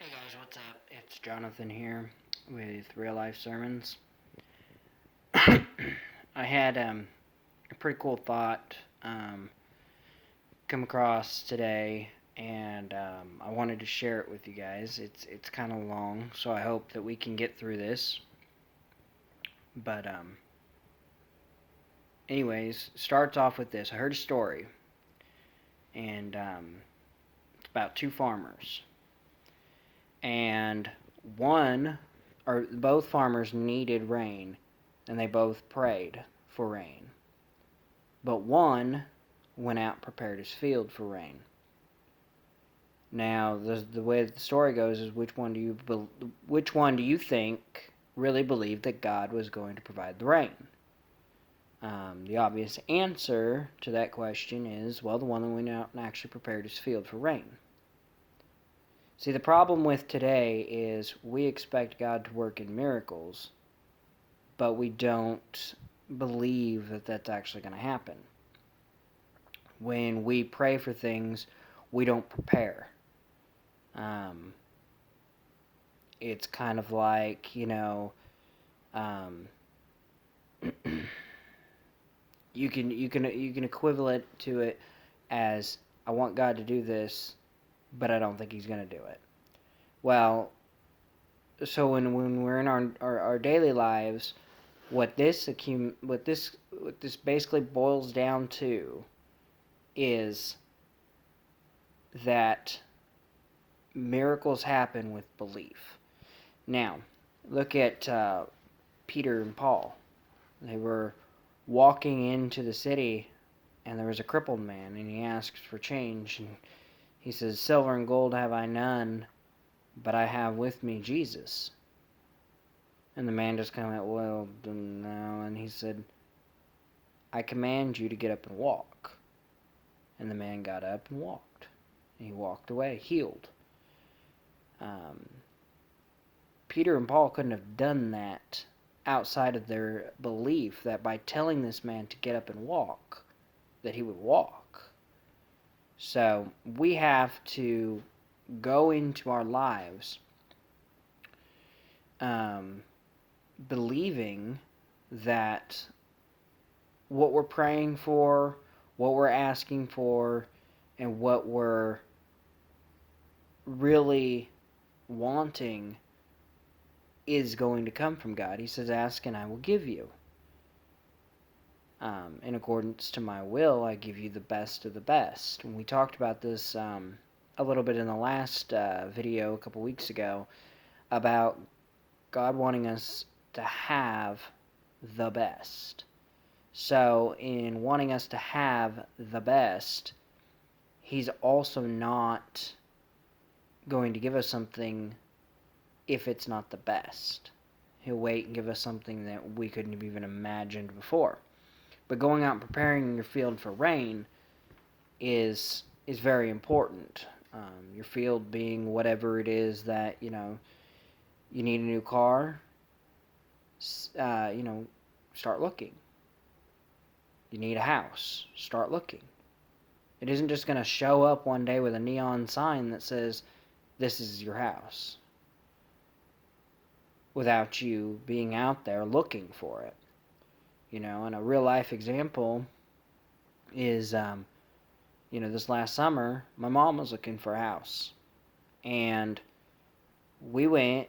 Hey guys, what's up? It's Jonathan here with Real Life Sermons. I had a pretty cool thought come across today, and I wanted to share it with you guys. It's kind of long, so I hope that we can get through this. But anyways, starts off with this. I heard a story, and it's about two farmers, and both farmers needed rain, and they both prayed for rain. But one went out and prepared his field for rain. Now, the way the story goes is which one do you think really believed that God was going to provide the rain? The obvious answer to that question is, well, the one that went out and actually prepared his field for rain. See, the problem with today is we expect God to work in miracles, but we don't believe that that's actually going to happen. When we pray for things, we don't prepare. It's kind of like, you can equivalent to it as, I want God to do this, but I don't think He's going to do it. Well, so when we're in our daily lives, what this basically boils down to is that miracles happen with belief. Now, look at Peter and Paul. They were walking into the city, and there was a crippled man, and he asked for change, and he says, "Silver and gold have I none, but I have with me Jesus." And the man just kind of went, "Well, no," and he said, "I command you to get up and walk." And the man got up and walked. And he walked away, healed. Peter and Paul couldn't have done that outside of their belief that by telling this man to get up and walk, that he would walk. So we have to go into our lives believing that what we're praying for, what we're asking for, and what we're really wanting is going to come from God. He says, "Ask and I will give you. In accordance to my will, I give you the best of the best." And we talked about this a little bit in the last video a couple weeks ago about God wanting us to have the best. So in wanting us to have the best, He's also not going to give us something if it's not the best. He'll wait and give us something that we couldn't have even imagined before. But going out and preparing your field for rain is very important. Your field being whatever it is that, you need a new car, start looking. You need a house, start looking. It isn't just going to show up one day with a neon sign that says, "This is your house," without you being out there looking for it. And a real life example is, this last summer, my mom was looking for a house. And we went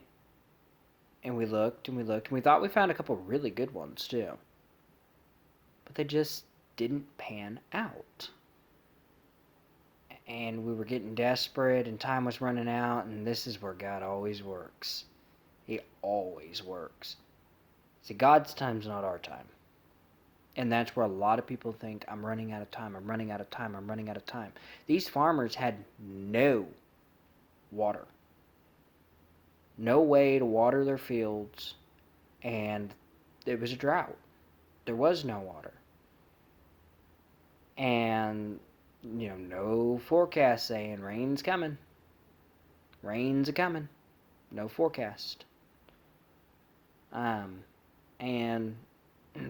and we looked and we looked, and we thought we found a couple really good ones too. But they just didn't pan out. And we were getting desperate, and time was running out, and this is where God always works. He always works. See, God's time's not our time. And that's where a lot of people think, I'm running out of time, I'm running out of time, I'm running out of time. These farmers had no water. No way to water their fields, and it was a drought. There was no water. And, no forecast saying rain's coming. Rain's a-coming. No forecast. And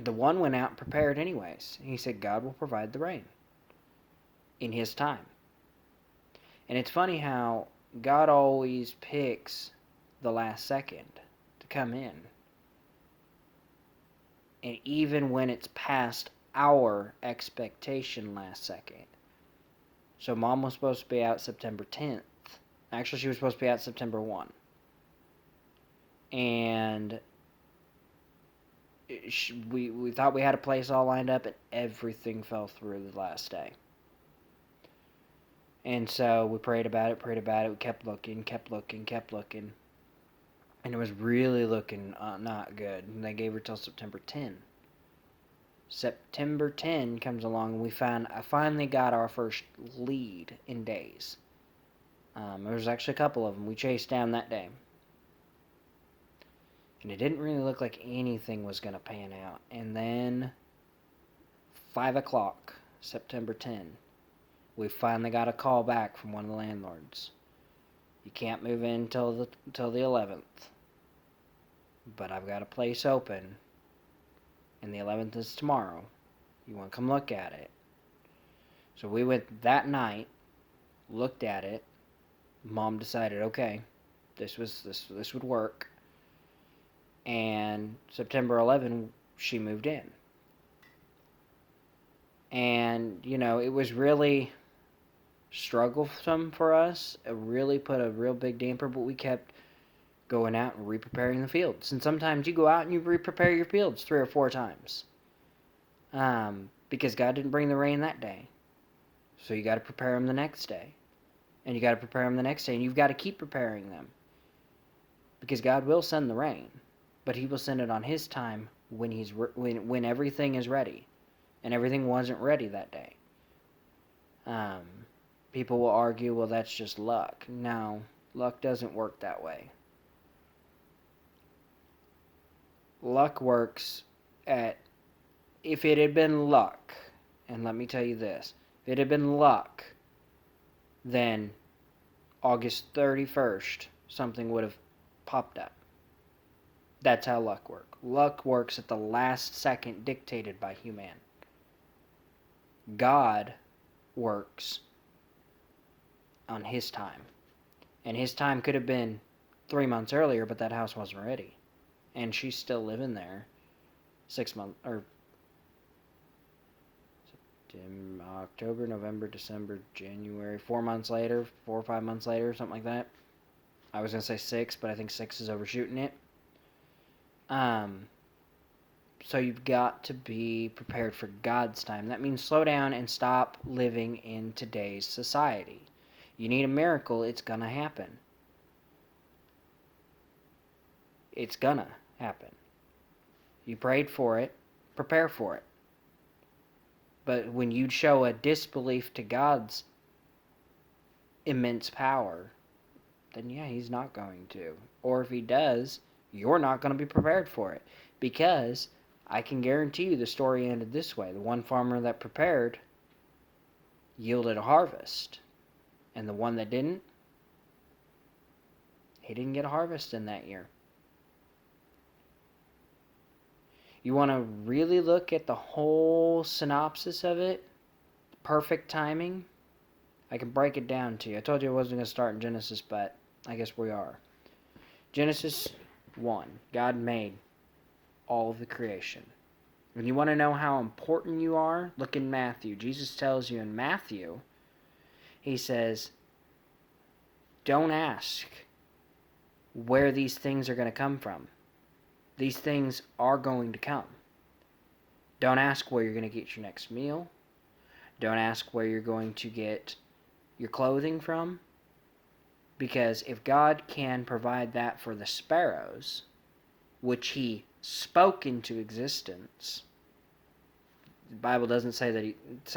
the one went out and prepared anyways. He said God will provide the rain in His time. And it's funny how God always picks the last second to come in. And even when it's past our expectation last second. So Mom was supposed to be out September 10th. Actually, she was supposed to be out September 1. And we thought we had a place all lined up, and everything fell through the last day. And so we prayed about it, we kept looking. And it was really looking not good. And they gave her till September 10. September 10 comes along, and I finally got our first lead in days. There was actually a couple of them we chased down that day. And it didn't really look like anything was going to pan out. And then 5 o'clock, September 10, we finally got a call back from one of the landlords. You can't move in till the 11th. But I've got a place open. And the 11th is tomorrow. You want to come look at it? So we went that night, looked at it. Mom decided, okay, this would work. And September 11, she moved in. And, it was really strugglesome for us. It really put a real big damper, but we kept going out and re-preparing the fields. And sometimes you go out and you re-prepare your fields 3 or 4 times. Because God didn't bring the rain that day. So you got to prepare them the next day. And you got to prepare them the next day. And you've got to keep preparing them. Because God will send the rain. But He will send it on His time when everything is ready. And everything wasn't ready that day. People will argue, well, that's just luck. No, luck doesn't work that way. Luck works if it had been luck, and let me tell you this, if it had been luck, then August 31st, something would have popped up. That's how luck works. Luck works at the last second dictated by human. God works on His time. And His time could have been 3 months earlier, but that house wasn't ready. And she's still living there 6 months, or October, November, December, January, 4 months later, 4 or 5 months later, something like that. I was going to say 6, but I think 6 is overshooting it. So you've got to be prepared for God's time. That means slow down and stop living in today's society. You need a miracle, it's going to happen. It's going to happen. You prayed for it, prepare for it. But when you show a disbelief to God's immense power, then yeah, He's not going to. Or if He does, you're not going to be prepared for it. Because I can guarantee you the story ended this way. The one farmer that prepared yielded a harvest. And the one that didn't, he didn't get a harvest in that year. You want to really look at the whole synopsis of it, perfect timing, I can break it down to you. I told you I wasn't going to start in Genesis, but I guess we are. Genesis 1, God made all of the creation. When you want to know how important you are, look in Matthew. Jesus tells you in Matthew, He says, don't ask where these things are going to come from. These things are going to come. Don't ask where you're going to get your next meal. Don't ask where you're going to get your clothing from. Because if God can provide that for the sparrows, which He spoke into existence, the Bible doesn't say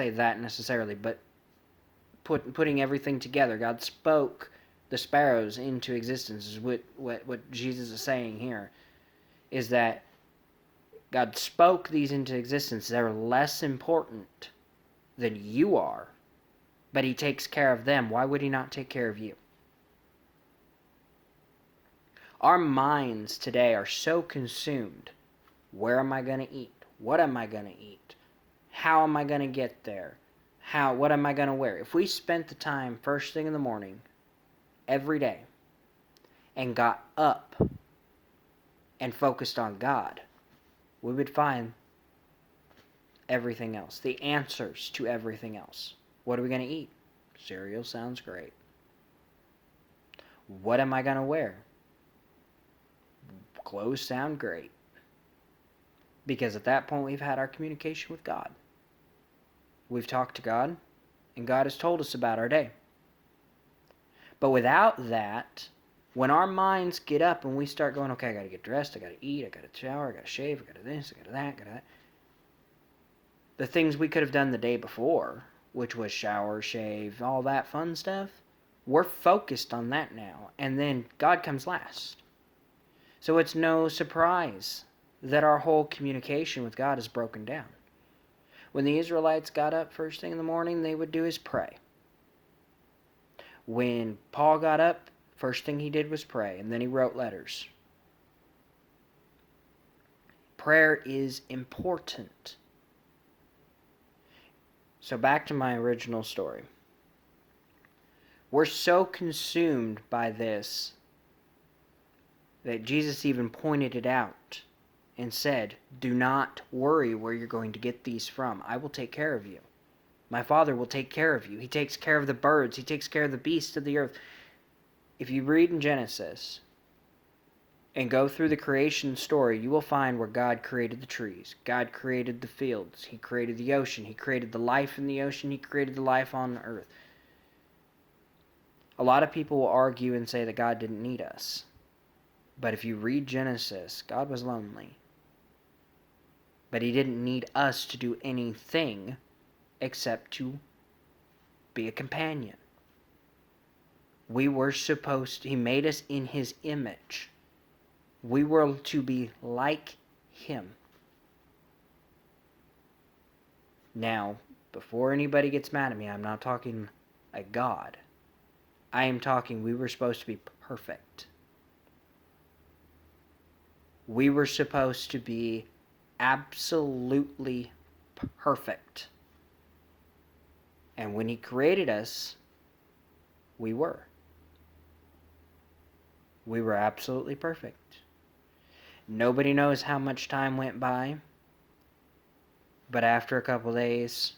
that necessarily, but putting everything together, God spoke the sparrows into existence is what Jesus is saying here, is that God spoke these into existence. They're less important than you are, but He takes care of them. Why would He not take care of you? Our minds today are so consumed. Where am I going to eat? What am I going to eat? How am I going to get there? What am I going to wear? If we spent the time first thing in the morning every day and got up and focused on God, we would find everything else, the answers to everything else. What are we going to eat? Cereal sounds great. What am I going to wear? Clothes sound great. Because at that point, we've had our communication with God. We've talked to God, and God has told us about our day. But without that, when our minds get up and we start going, okay, I got to get dressed, I got to eat, I got to shower, I got to shave, I got to this, I got to that, I got to that. The things we could have done the day before, which was shower, shave, all that fun stuff, we're focused on that now. And then God comes last. So it's no surprise that our whole communication with God is broken down. When the Israelites got up first thing in the morning, they would do is pray. When Paul got up, first thing he did was pray, and then he wrote letters. Prayer is important. So back to my original story. We're so consumed by this that Jesus even pointed it out and said, do not worry where you're going to get these from. I will take care of you. My Father will take care of you. He takes care of the birds. He takes care of the beasts of the earth. If you read in Genesis and go through the creation story, you will find where God created the trees. God created the fields. He created the ocean. He created the life in the ocean. He created the life on earth. A lot of people will argue and say that God didn't need us. But if you read Genesis, God was lonely. But he didn't need us to do anything except to be a companion. We were supposed to, he made us in his image. We were to be like him. Now, before anybody gets mad at me, I'm not talking a God. I am talking we were supposed to be perfect. We were supposed to be absolutely perfect. And when he created us, we were. We were absolutely perfect. Nobody knows how much time went by, but after a couple days,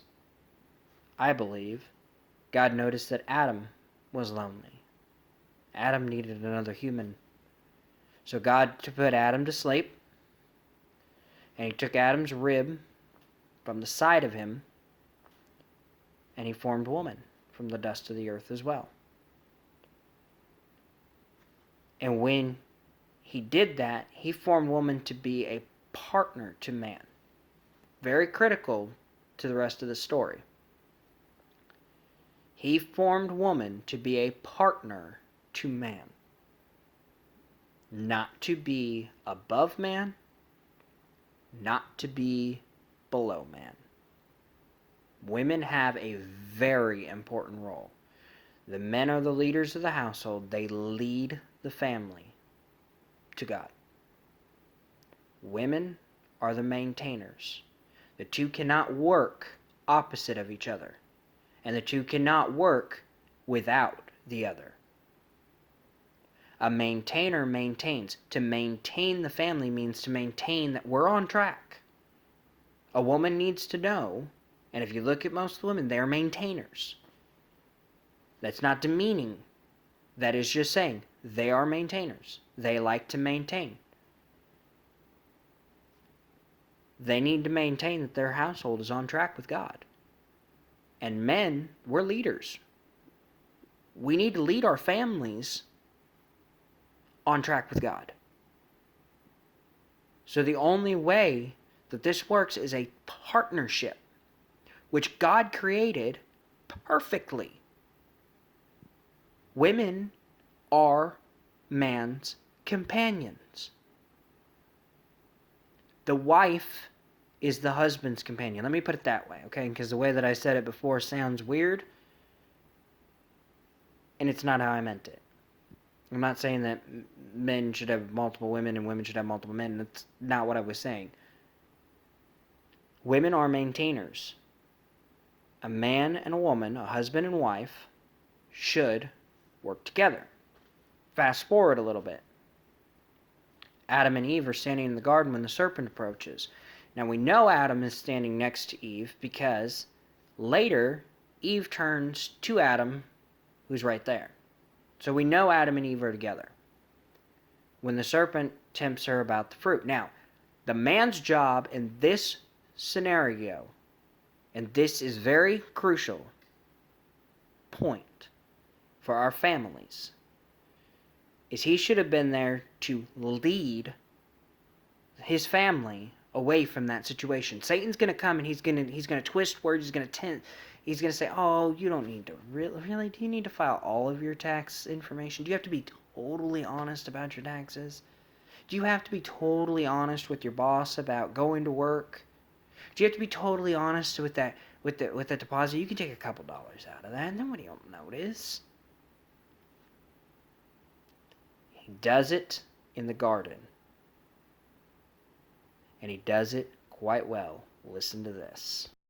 I believe, God noticed that Adam was lonely. Adam needed another human. So God put Adam to sleep, and he took Adam's rib from the side of him, and he formed woman from the dust of the earth as well. And when he did that, he formed woman to be a partner to man. Very critical to the rest of the story. He formed woman to be a partner to man. Not to be above man, not to be below man. Women have a very important role. The men are the leaders of the household. They lead the family to God. Women are the maintainers. The two cannot work opposite of each other. And the two cannot work without the other. A maintainer maintains. To maintain the family means to maintain that we're on track. A woman needs to know, and if you look at most women, they're maintainers. That's not demeaning. That is just saying they are maintainers. They like to maintain. They need to maintain that their household is on track with God. And men, we're leaders. We need to lead our families on track with God. So the only way that this works is a partnership, which God created perfectly. Women are man's companions. The wife is the husband's companion. Let me put it that way, okay? Because the way that I said it before sounds weird, and it's not how I meant it. I'm not saying that men should have multiple women and women should have multiple men. That's not what I was saying. Women are maintainers. A man and a woman, a husband and wife, should work together. Fast forward a little bit. Adam and Eve are standing in the garden when the serpent approaches. Now we know Adam is standing next to Eve because later Eve turns to Adam, who's right there. So we know Adam and Eve are together when the serpent tempts her about the fruit. Now, the man's job in this scenario, and this is very crucial point for our families, is he should have been there to lead his family away from that situation. Satan's going to come and he's going to twist words. He's going to say, "Oh, you don't need to really do you need to file all of your tax information? Do you have to be totally honest about your taxes? Do you have to be totally honest with your boss about going to work? Do you have to be totally honest with that with the deposit? You can take a couple dollars out of that and nobody will notice." He does it in the garden. And he does it quite well. Listen to this.